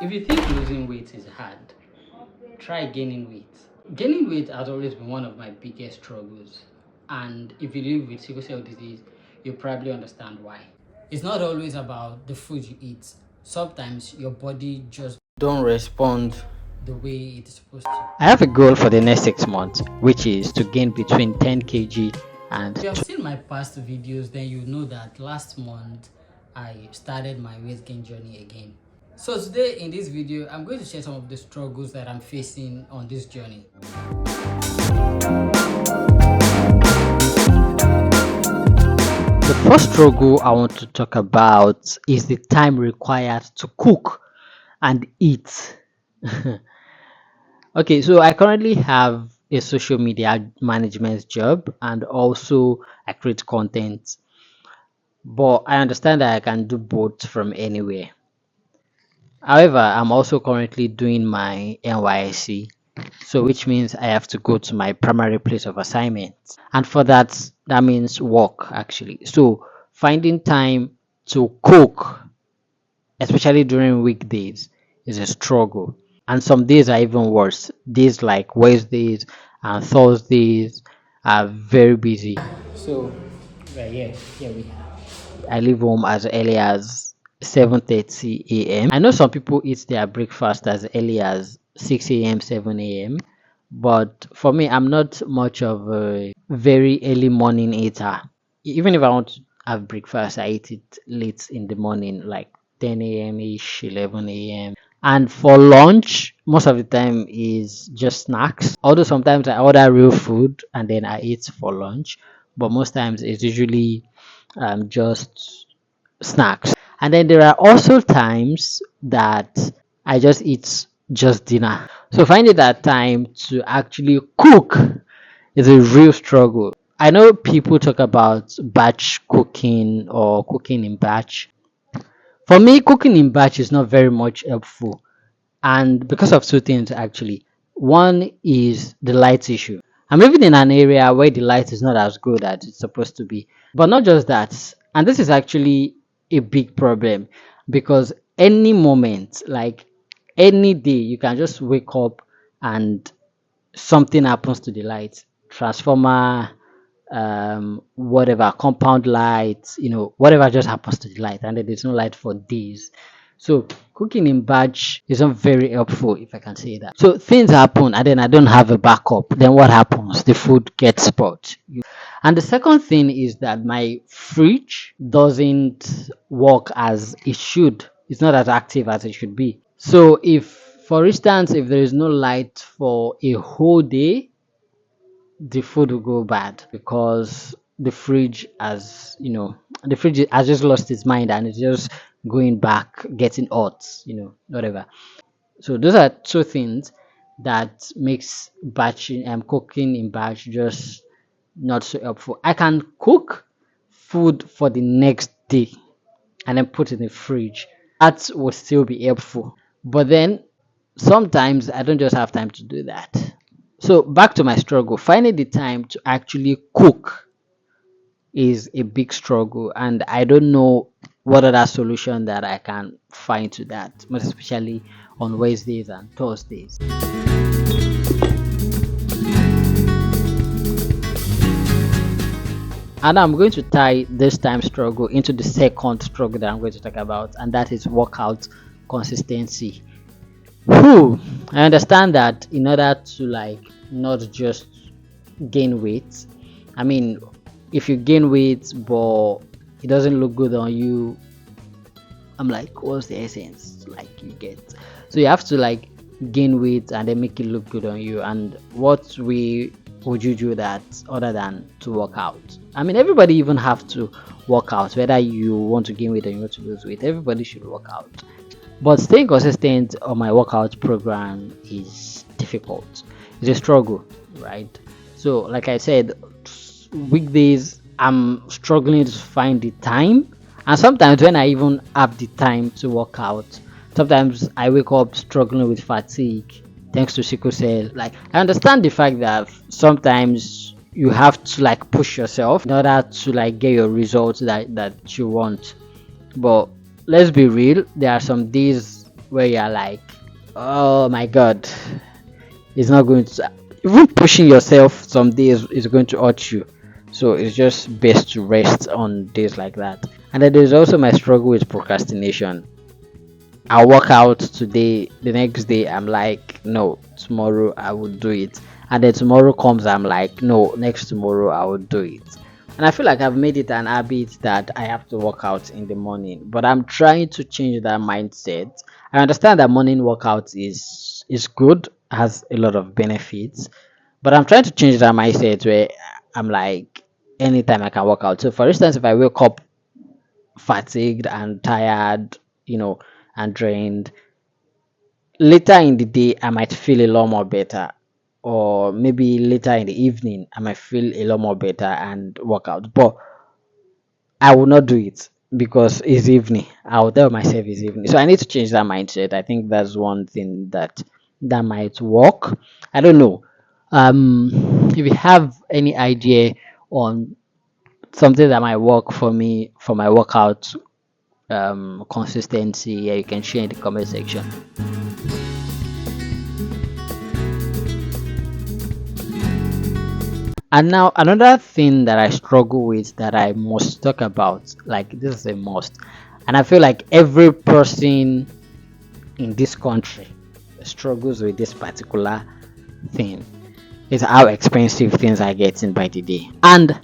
If you think losing weight is hard, try gaining weight. Gaining weight has always been one of my biggest struggles, and if you live with sickle cell disease, you probably understand why. It's not always about the food you eat. Sometimes your body just don't respond the way it's supposed to. I have a goal for the next 6 months, which is to gain between 10 kg and. If you have seen my past videos, then you know that last month I started my weight gain journey again. So today in this video, I'm going to share some of the struggles that I'm facing on this journey. The first struggle I want to talk about is the time required to cook and eat. Okay, so I currently have a social media management job and also I create content. But I understand that I can do both from anywhere. However, I'm also currently doing my NYSC, so which means I have to go to my primary place of assignment. And for that, that means work actually. So finding time to cook, especially during weekdays, is a struggle. And some days are even worse. Days like Wednesdays and Thursdays are very busy. So, right here we have. I leave home as early as 7:30 a.m. I know some people eat their breakfast as early as 6 a.m., 7 a.m. But for me, I'm not much of a very early morning eater. Even if I want to have breakfast, I eat it late in the morning, like 10 a.m. ish, 11 a.m. And for lunch, most of the time is just snacks. Although sometimes I order real food and then I eat for lunch, but most times it's usually just snacks. And then there are also times that I just eat just dinner. So finding that time to actually cook is a real struggle. I know people talk about batch cooking or cooking in batch. For me, cooking in batch is not very much helpful, and because of two things actually. One is the light issue. I'm living in an area where the light is not as good as it's supposed to be. But not just that, and this is actually a big problem because any moment, like any day, you can just wake up and something happens to the light. Transformer, whatever, compound lights, whatever just happens to the light, and then there's no light for days. So cooking in batch is not very helpful, if I can say that. So things happen and then I don't have a backup. Then what happens? The food gets spoiled. And the second thing is that my fridge doesn't work as it should. It's not as active as it should be. So if, for instance, if there is no light for a whole day, the food will go bad because the fridge has just lost its mind and it's just going back, getting hot, whatever. So those are two things that makes batching and cooking in batch just not so helpful. I can cook food for the next day and then put it in the fridge. That would still be helpful. But then sometimes I don't just have time to do that. So back to my struggle. Finding the time to actually cook is a big struggle, and I don't know what other solution that I can find to that, most especially on Wednesdays and Thursdays. And I'm going to tie this time struggle into the second struggle that I'm going to talk about, and that is workout consistency. Whew, I understand that in order to not just gain weight, I mean, if you gain weight but it doesn't look good on you, I'm like, what's the essence? You get, so you have to gain weight and then make it look good on you. And what way would you do that other than to work out? I mean, everybody even have to work out, whether you want to gain weight or you want to lose weight. Everybody should work out. But staying consistent on my workout program is difficult. It's a struggle, right? So, like I said, weekdays I'm struggling to find the time, and sometimes when I even have the time to work out, sometimes I wake up struggling with fatigue thanks to sickle cell. I understand the fact that sometimes you have to push yourself in order to get your results that you want, but let's be real, there are some days where you're like, oh my god, it's not going to, even pushing yourself some days is going to hurt you. So it's just best to rest on days like that. And then there's also my struggle with procrastination. I'll work out today, the next day I'm like, no, tomorrow I will do it. And then tomorrow comes, I'm like, no, next tomorrow I will do it. And I feel like I've made it an habit that I have to work out in the morning, but I'm trying to change that mindset. I understand that morning workout is good, has a lot of benefits, but I'm trying to change that mindset where I'm like, anytime I can work out. So for instance, if I wake up fatigued and tired, you know, and drained, later in the day I might feel a lot more better, or maybe later in the evening I might feel a lot more better and work out. But I will not do it because it's evening. I will tell myself it's evening. So I need to change that mindset. I think that's one thing that might work. I don't know. If you have any idea on something that might work for me for my workout consistency, yeah, you can share in the comment section. And now another thing that I struggle with that I must talk about, like this is a must, and I feel like every person in this country struggles with this particular thing, is how expensive things are getting by the day. And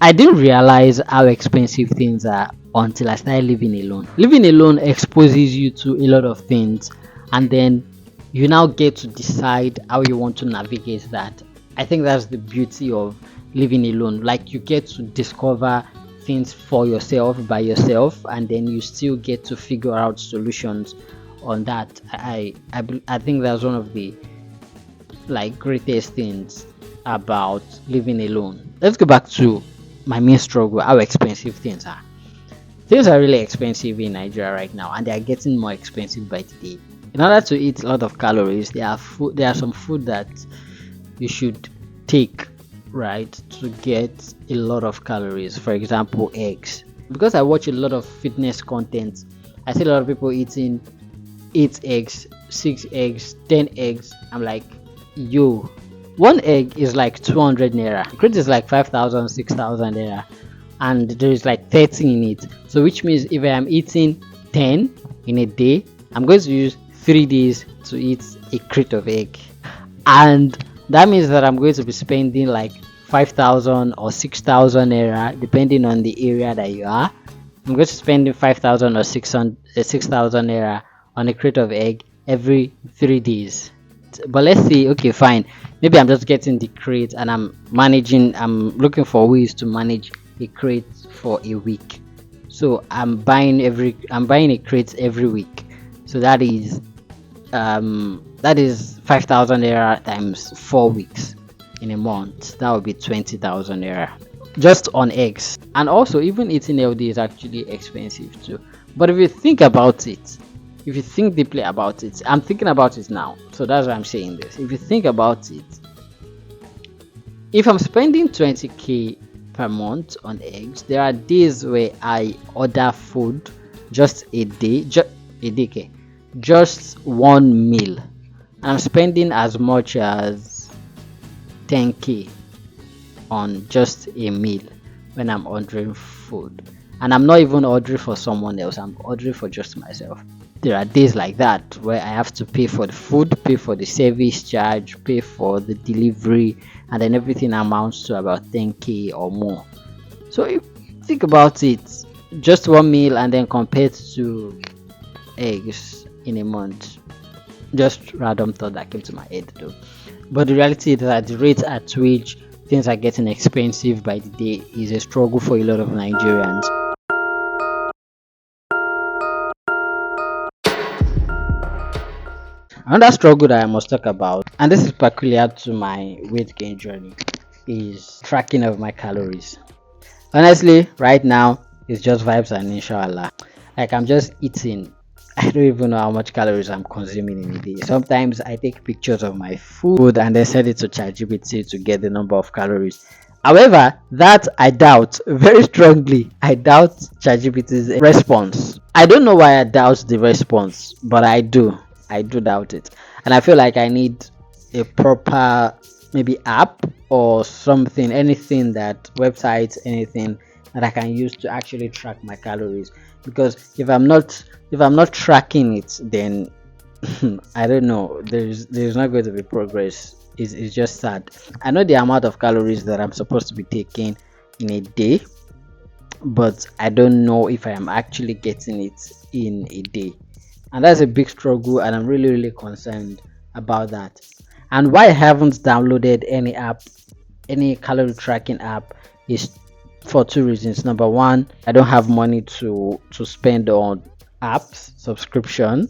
I didn't realize how expensive things are until I started living alone. Living alone exposes you to a lot of things, and then you now get to decide how you want to navigate that. I think that's the beauty of living alone. Like you get to discover things for yourself by yourself, and then you still get to figure out solutions on that. I think that's one of the like greatest things about living alone. Let's go back to my main struggle, how expensive things are. Things are really expensive in Nigeria right now, and they are getting more expensive by the day. In order to eat a lot of calories, there are some food that you should take, right, to get a lot of calories. For example, eggs. Because I watch a lot of fitness content, I see a lot of people eating 8 eggs, 6 eggs, 10 eggs. I'm like, yo, one egg is like 200 naira. The crate is like 5,000, 6,000 naira, and there is like 30 in it. So which means if I am eating 10 in a day, I'm going to use 3 days to eat a crate of egg, and that means that I'm going to be spending like 5,000 or 6,000 naira depending on the area that you are. I'm going to spend 5,000 or 6,000 naira on a crate of egg every 3 days. But let's say, okay, fine, maybe I'm just getting the crate and I'm looking for ways to manage a crate for a week. So I'm buying a crate every week. So that is 5,000 naira times 4 weeks in a month. That would be 20,000 naira just on eggs. And also, even eating healthy is actually expensive too. But if you think about it, if you think deeply about it, I'm thinking about it now, so that's why I'm saying this. If you think about it, if I'm spending 20k per month on eggs, there are days where I order food just a day, okay, just one meal, and I'm spending as much as 10k on just a meal when I'm ordering food. And I'm not even ordering for someone else, I'm ordering for just myself. There are days like that where I have to pay for the food, pay for the service charge, pay for the delivery, and then everything amounts to about 10k or more. So if you think about it, just one meal and then compared to eggs in a month, just random thought that came to my head though. But the reality is that the rate at which things are getting expensive by the day is a struggle for a lot of Nigerians. Another struggle that I must talk about, and this is peculiar to my weight gain journey, is tracking of my calories. Honestly, right now it's just vibes and inshallah. Like I'm just eating. I don't even know how much calories I'm consuming in a day. Sometimes I take pictures of my food and then send it to ChatGPT to get the number of calories. However, that I doubt very strongly. I doubt ChatGPT's response. I don't know why I doubt the response, but I do doubt it, and I feel like I need a proper maybe app or something, anything that websites, anything that I can use to actually track my calories. Because if I'm not tracking it, then I don't know. There's not going to be progress. It's just sad. I know the amount of calories that I'm supposed to be taking in a day, but I don't know if I am actually getting it in a day. And that's a big struggle, and I'm really, really concerned about that. And why I haven't downloaded any app, any calorie tracking app, is for two reasons. Number one, I don't have money to spend on apps subscription,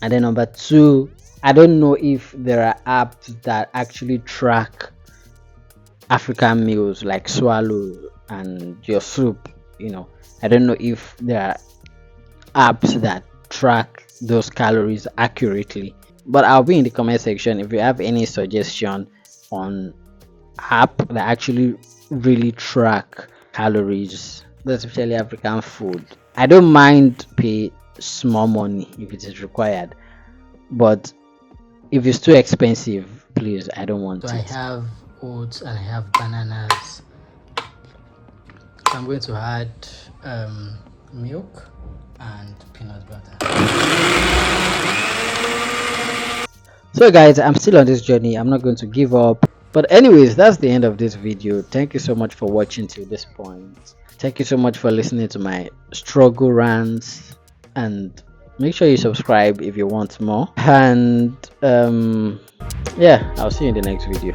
and then number two, I don't know if there are apps that actually track African meals like swallow and your soup. I don't know if there are apps that track those calories accurately. But I'll be in the comment section if you have any suggestion on app that actually really track calories, especially African food. I don't mind pay small money if it is required, but if it's too expensive, please, I don't want it. I have oats and I have bananas. I'm going to add milk and peanut butter. So guys, I'm still on this journey. I'm not going to give up. But anyways, that's the end of this video. Thank you so much for watching till this point. Thank you so much for listening to my struggle rants, and make sure you subscribe if you want more. And yeah, I'll see you in the next video.